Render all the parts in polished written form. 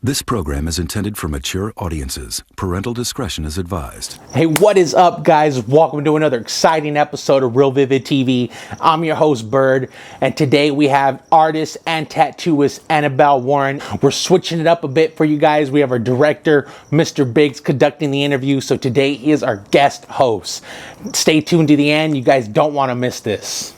This program is intended for mature audiences. Parental discretion is advised. Hey, what is up, guys? Welcome to another exciting episode of RealVividTV. I'm your host, Bird, and today we have artist and tattooist Annabelle Warren. We're switching it up a bit for you guys. We have our director, Mr.Bigggs, conducting the interview, so today he is our guest host. Stay tuned to the end. You guys don't want to miss this.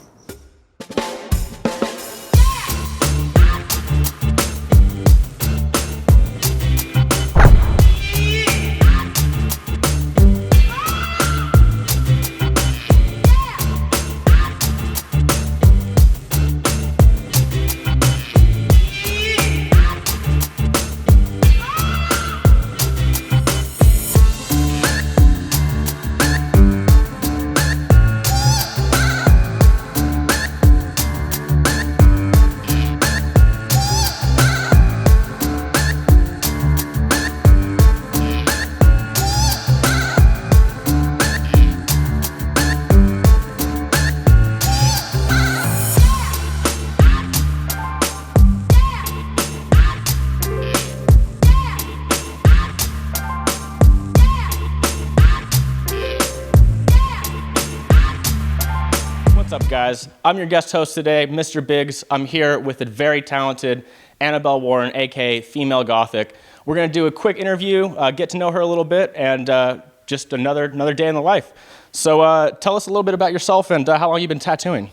What's up, guys? I'm your guest host today, Mr. Biggs. I'm here with a very talented Annabelle Warren A.K.A. Female Gothic. We're going to do a quick interview, get to know her a little bit, and just another day in the life. So tell us a little bit about yourself and how long you've been tattooing.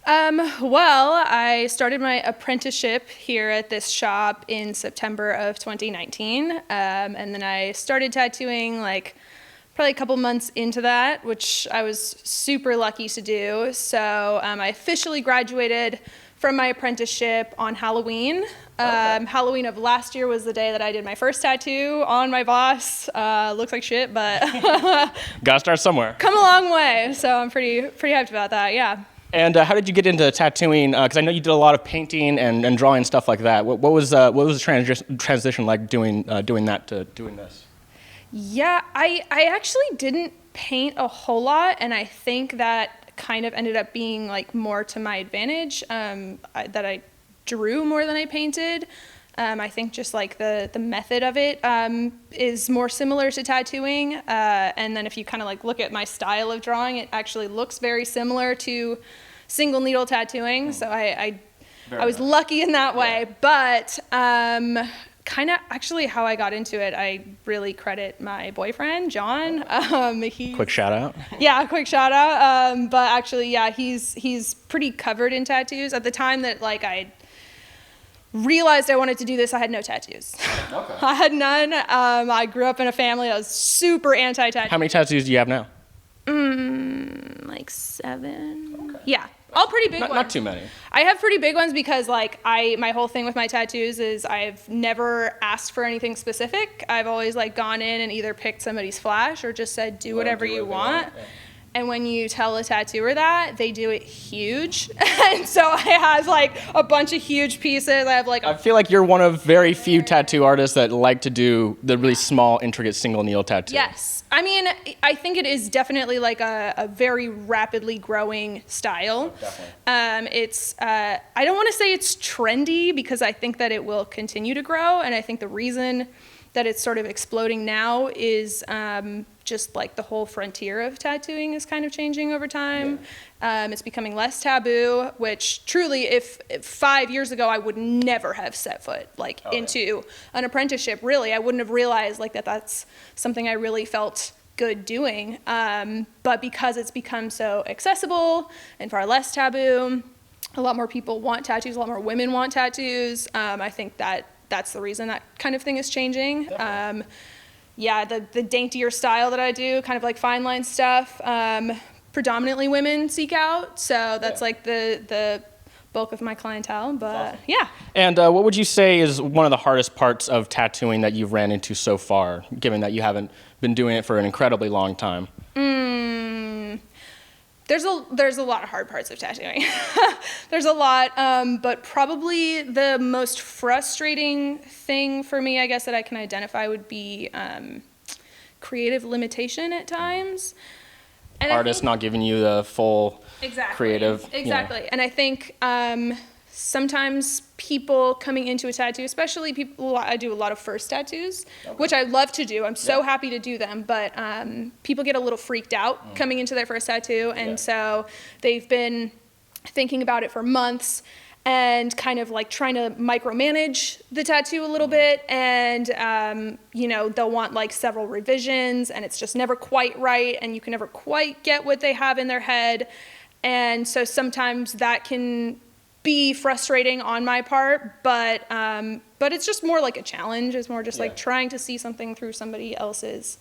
Well, I started my apprenticeship here at this shop in September of 2019, and then I started tattooing probably a couple months into that, which I was super lucky to do. So I officially graduated from my apprenticeship on Halloween. Okay. Halloween of last year was the day that I did my first tattoo on my boss. Looks like shit, but gotta start somewhere. Come a long way, so I'm pretty hyped about that, yeah. And how did you get into tattooing? Because I know you did a lot of painting and drawing, stuff like that. What was the transition like doing that to doing this? Yeah, I actually didn't paint a whole lot, and I think that kind of ended up being more to my advantage, that I drew more than I painted. I think just the method of it is more similar to tattooing, and then if you kind of look at my style of drawing, it actually looks very similar to single needle tattooing, so I was lucky in that way, but kind of actually how I got into it, I really credit my boyfriend, John. Quick shout out. Yeah, quick shout out. But actually, yeah, he's pretty covered in tattoos. At the time that I realized I wanted to do this, I had no tattoos. Okay. I had none. I grew up in a family that was super anti-tattoo. How many tattoos do you have now? 7. Okay. Yeah. All pretty big ones. Not too many. I have pretty big ones because my whole thing with my tattoos is I've never asked for anything specific. I've always gone in and either picked somebody's flash or just said do whatever you want. Yeah. And when you tell a tattooer that, they do it huge. And so I have a bunch of huge pieces. I feel like you're one of very few tattoo artists that like to do the really small, intricate single needle tattoo. Yes. I mean, I think it is definitely a very rapidly growing style. Oh, definitely. It's I don't want to say it's trendy because I think that it will continue to grow, and I think the reason that it's sort of exploding now is just the whole frontier of tattooing is kind of changing over time. Yeah. It's becoming less taboo, which truly, if 5 years ago, I would never have set foot into an apprenticeship. Really, I wouldn't have realized that's something I really felt good doing. But because it's become so accessible and far less taboo, a lot more people want tattoos, a lot more women want tattoos. I think that's the reason that kind of thing is changing. Yeah, the daintier style that I do, kind of fine line stuff, predominantly women seek out. So that's the bulk of my clientele, but awesome. Yeah. And what would you say is one of the hardest parts of tattooing that you've ran into so far, given that you haven't been doing it for an incredibly long time? There's a lot of hard parts of tattooing. There's a lot, but probably the most frustrating thing for me, I guess, that I can identify would be creative limitation at times. And artists not giving you the full exactly, creative. Exactly. You know. And I think sometimes people coming into a tattoo, especially people, I do a lot of first tattoos, which I love to do. I'm so happy to do them, but people get a little freaked out coming into their first tattoo, and so they've been thinking about it for months and kind of like trying to micromanage the tattoo a little bit, and you know, they'll want like several revisions, and it's just never quite right, and you can never quite get what they have in their head. And so sometimes that can be frustrating on my part, but it's just more like a challenge. It's more just like trying to see something through somebody else's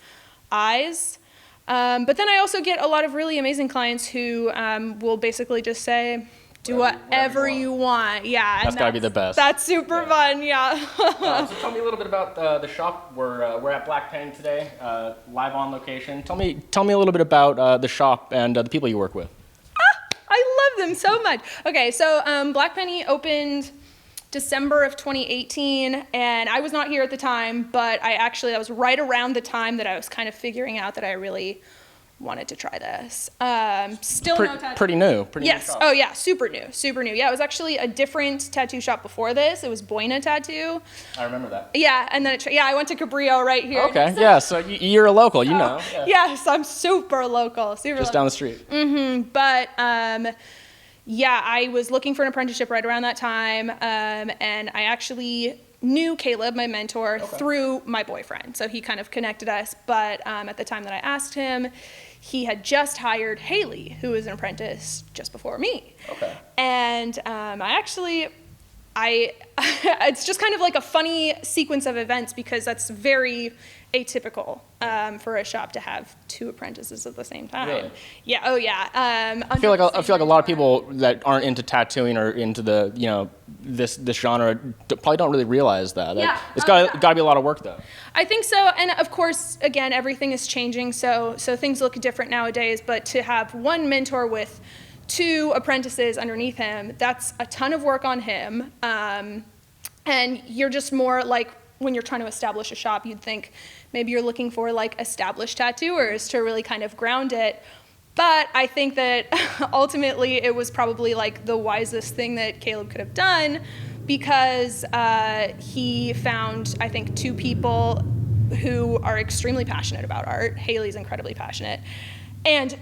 eyes. But then I also get a lot of really amazing clients who will basically just say, do whatever you want. Yeah. That's gotta be the best. That's super fun, So tell me a little bit about the shop. We're at Black Penny today, live on location. Tell me a little bit about the shop and the people you work with. I love them so much. Okay, so Black Penny opened December of 2018, and I was not here at the time, but that was right around the time that I was kind of figuring out that I really wanted to try this. Still no tattoo. Pretty new. Yes. New shop. Oh yeah, super new. Yeah, it was actually a different tattoo shop before this. It was Boina Tattoo. I remember that. Yeah, and then I went to Cabrillo right here. Okay. Yeah. So you're a local. You know. Yeah. Yes, I'm super local. Just down the street. But yeah, I was looking for an apprenticeship right around that time, and I actually knew Caleb, my mentor, through my boyfriend. So he kind of connected us. But at the time that I asked him, he had just hired Haley, who was an apprentice just before me. Okay. And it's just kind of like a funny sequence of events, because that's very atypical for a shop to have two apprentices at the same time. Really? Yeah. Oh yeah. I feel like a lot of people that aren't into tattooing or into the this genre probably don't really realize that. Yeah. It's got to be a lot of work though. I think so, and of course, again, everything is changing, so things look different nowadays. But to have one mentor with two apprentices underneath him, that's a ton of work on him. And you're just more like, when you're trying to establish a shop, you'd think maybe you're looking for like established tattooers to really kind of ground it. But I think that ultimately it was probably like the wisest thing that Caleb could have done, because he found, I think, two people who are extremely passionate about art. Haley's incredibly passionate and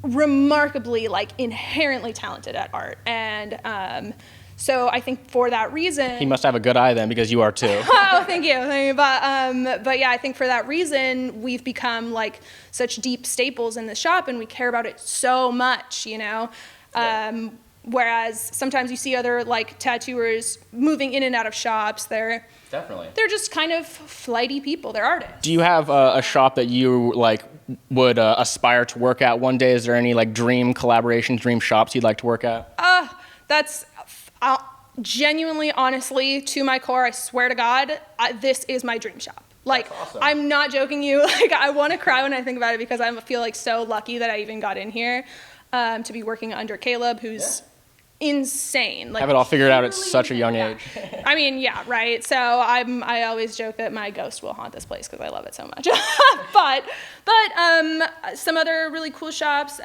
remarkably, like, inherently talented at art. And so I think for that reason... He must have a good eye then, because you are too. Oh, thank you. But yeah, I think for that reason, we've become like such deep staples in the shop, and we care about it so much, you know? Yeah. Whereas sometimes you see other like tattooers moving in and out of shops. They're just kind of flighty people. They're artists. Do you have a shop that you like would aspire to work at one day? Is there any like dream collaborations, dream shops you'd like to work at? That's genuinely, honestly, to my core, I swear to God, this is my dream shop. Like, awesome. I'm not joking you. Like, I want to cry when I think about it, because I feel like so lucky that I even got in here to be working under Caleb, who's insane. Like, have it all figured out at such a young age. I mean, yeah, right. So I always joke that my ghost will haunt this place because I love it so much. but some other really cool shops.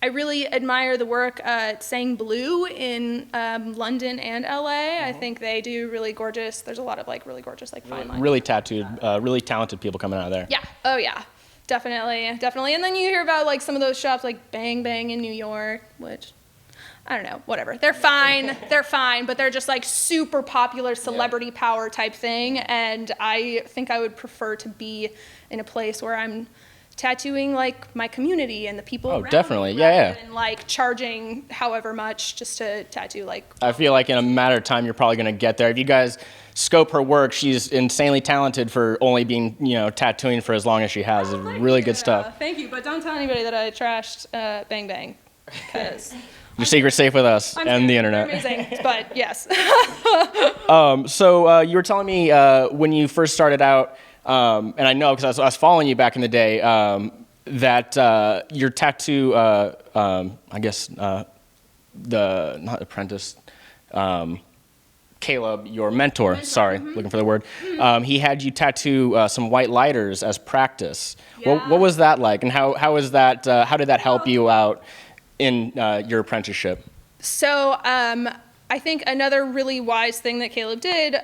I really admire the work at Sang Blue in London and LA. I think they do really gorgeous. There's a lot of like really gorgeous like fine lines. Really tattooed, really talented people coming out of there. Yeah. Oh yeah. Definitely. And then you hear about like some of those shops like Bang Bang in New York, which I don't know, whatever. They're fine, but they're just like super popular celebrity power type thing. And I think I would prefer to be in a place where I'm tattooing like my community and the people around definitely. me, and like charging however much just to tattoo like. I feel like in a matter of time you're probably going to get there. If you guys scope her work, she's insanely talented for only being, tattooing for as long as she has. Really good stuff. Thank you, but don't tell anybody that I trashed Bang Bang, because your secret's safe with us and the internet. Amazing, but yes. So you were telling me when you first started out, and I know because I was following you back in the day, that your tattoo, not apprentice, Caleb, your mentor, looking for the word, he had you tattoo some white lighters as practice. Yeah. What was that like, and how did that help you out in your apprenticeship? So I think another really wise thing that Caleb did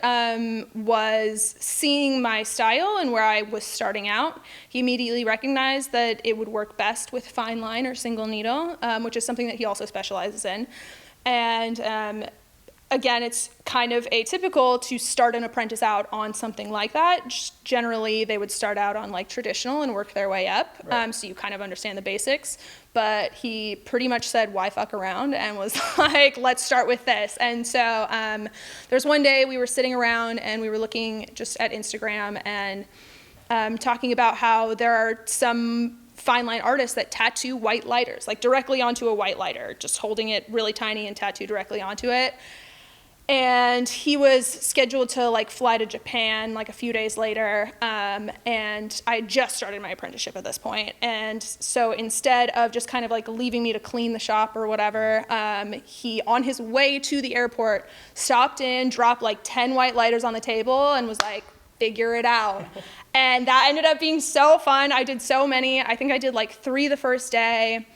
was seeing my style and where I was starting out. He immediately recognized that it would work best with fine line or single needle, which is something that he also specializes in. And again, it's kind of atypical to start an apprentice out on something like that. Just generally, they would start out on like traditional and work their way up. Right. So you kind of understand the basics. But he pretty much said, why fuck around? And was like, let's start with this. And so there's one day we were sitting around and we were looking just at Instagram and talking about how there are some fine line artists that tattoo white lighters, like directly onto a white lighter, just holding it really tiny and tattoo directly onto it. And he was scheduled to like fly to Japan like a few days later, and I had just started my apprenticeship at this point. And so instead of just kind of like leaving me to clean the shop or whatever, he, on his way to the airport, stopped in, dropped like 10 white lighters on the table and was like, figure it out. And that ended up being so fun. I did so many. I think I did like 3 the first day.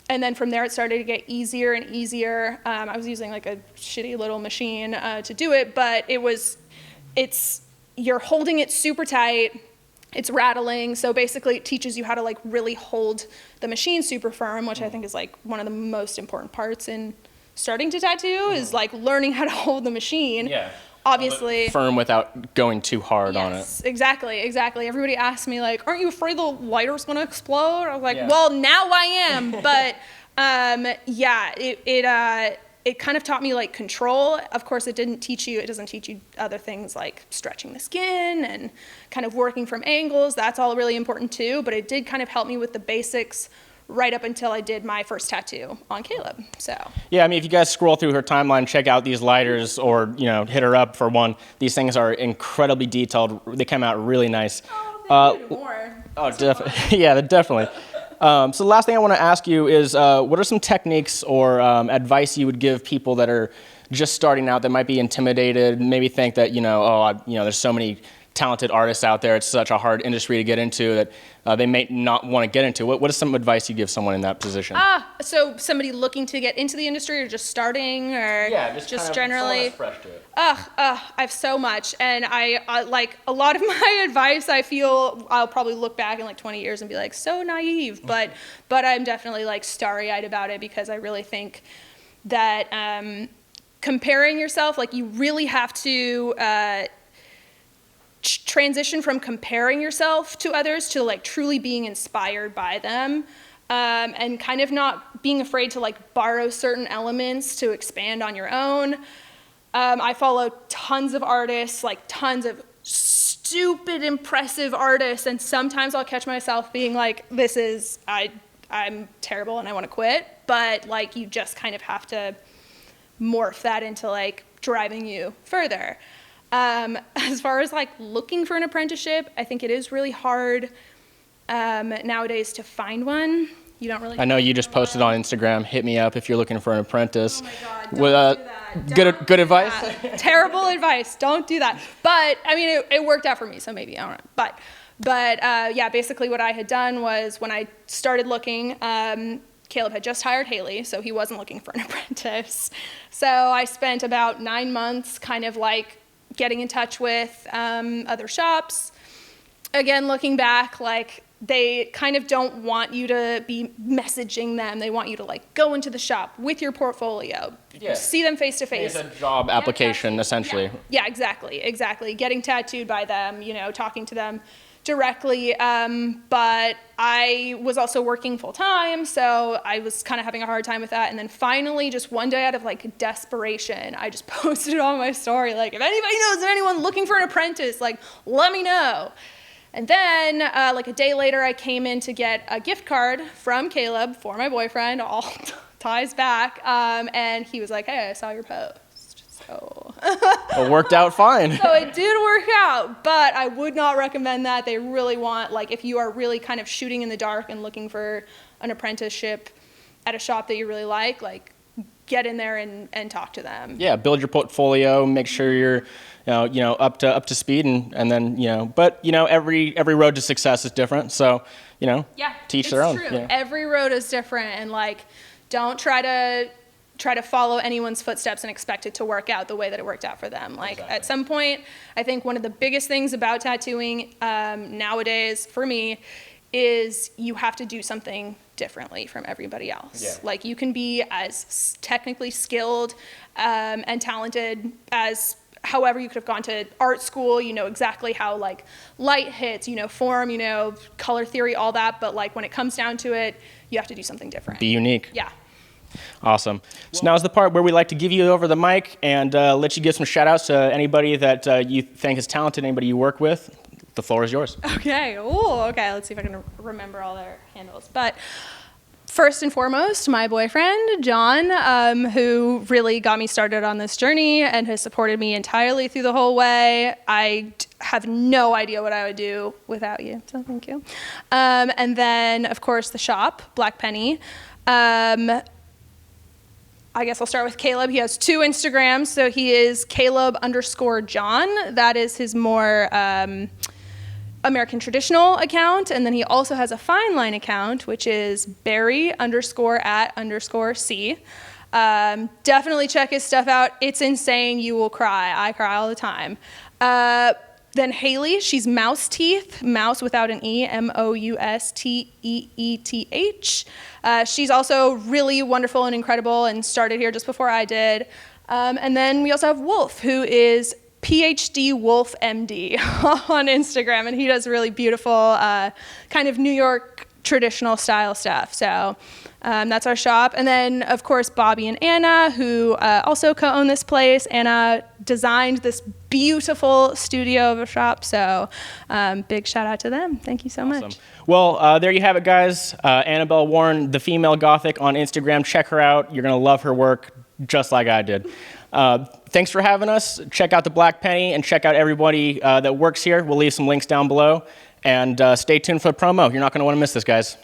And then from there, it started to get easier and easier. I was using like a shitty little machine to do it, but you're holding it super tight. It's rattling. So basically it teaches you how to like really hold the machine super firm, which I think is like one of the most important parts in starting to tattoo is like learning how to hold the machine. Yeah. Obviously firm without going too hard on it. Exactly. Everybody asks me like, aren't you afraid the lighter's gonna explode? I was like, well, now I am. But it kind of taught me like control. Of course, it doesn't teach you other things like stretching the skin and kind of working from angles. That's all really important too. But it did kind of help me with the basics right up until I did my first tattoo on Caleb. So yeah, I mean, if you guys scroll through her timeline, check out these lighters, or hit her up for one. These things are incredibly detailed. They come out really nice. Oh, thank you. More. Oh, definitely. Yeah, definitely. So the last thing I want to ask you is, what are some techniques or advice you would give people that are just starting out, that might be intimidated, maybe think that there's so many talented artists out there, it's such a hard industry to get into that they may not want to get into. What is some advice you give someone in that position? So somebody looking to get into the industry, or just starting, or just kind of generally fresh to it. I have so much, and I like a lot of my advice. I feel I'll probably look back in like 20 years and be like so naive, but I'm definitely like starry-eyed about it, because I really think that comparing yourself, like you really have to transition from comparing yourself to others to like truly being inspired by them, and kind of not being afraid to like borrow certain elements to expand on your own. I follow tons of artists, like tons of stupid impressive artists, and sometimes I'll catch myself being like, I'm terrible and I want to quit, but like you just kind of have to morph that into like driving you further. As far as like looking for an apprenticeship, I think it is really hard nowadays to find one. You don't really. I know you just posted on Instagram, hit me up if you're looking for an apprentice. Oh my God, don't do that. Good advice? Terrible advice, don't do that. But I mean, it worked out for me, so maybe, I don't know. But yeah, basically what I had done was, when I started looking, Caleb had just hired Haley, so he wasn't looking for an apprentice. So I spent about 9 months kind of like getting in touch with other shops. Again, looking back, like they kind of don't want you to be messaging them. They want you to like go into the shop with your portfolio, see them face to face. It's a job application, essentially. Yeah, exactly. Getting tattooed by them, talking to them directly. But I was also working full time, so I was kind of having a hard time with that. And then finally, just one day out of like desperation, I just posted it on my story, like, if anybody knows of anyone looking for an apprentice, like, let me know. And then like a day later, I came in to get a gift card from Caleb for my boyfriend, all ties back. And he was like, hey, I saw your post. So it worked out fine. So it did work out, but I would not recommend that. They really want, like, if you are really kind of shooting in the dark and looking for an apprenticeship at a shop that you really like get in there and talk to them. Yeah, build your portfolio, make sure you're up to speed, and then but every road to success is different, so teach their own. True. Every road is different, and like don't try to try to follow anyone's footsteps and expect it to work out the way that it worked out for them. Like Exactly. at some point, I think one of the biggest things about tattooing nowadays for me is you have to do something differently from everybody else. Yeah. Like you can be as technically skilled and talented as however you could have gone to art school, you know exactly how like light hits, you know, form, you know, color theory, all that. But like when it comes down to it, you have to do something different. Be unique. Yeah. Awesome. So now's the part where we like to give you over the mic and let you give some shout outs to anybody that you think is talented, anybody you work with. The floor is yours. Okay. Oh, okay. Let's see if I can remember all their handles. But first and foremost, my boyfriend, John, who really got me started on this journey and has supported me entirely through the whole way. I have no idea what I would do without you, so thank you. And then, of course, the shop, Black Penny. I guess I'll start with Caleb. He has 2 Instagrams, so he is Caleb_John. That is his more American traditional account, and then he also has a fine line account, which is Barry_at_C. Definitely check his stuff out. It's insane. You will cry. I cry all the time. Then Haley, she's Mouse Teeth, mouse without an E, MOUSTEETH. She's also really wonderful and incredible and started here just before I did. And then we also have Wolf, who is PhD Wolf MD on Instagram, and he does really beautiful kind of New York traditional style stuff. So that's our shop. And then, of course, Bobby and Anna, who also co-own this place. Anna designed this beautiful studio of a shop, so big shout out to them. Thank you so much. Well, there you have it, guys. Annabelle Warren, the Female Gothic on Instagram. Check her out. You're going to love her work just like I did. Thanks for having us. Check out the Black Penny and check out everybody that works here. We'll leave some links down below. And stay tuned for the promo. You're not going to want to miss this, guys.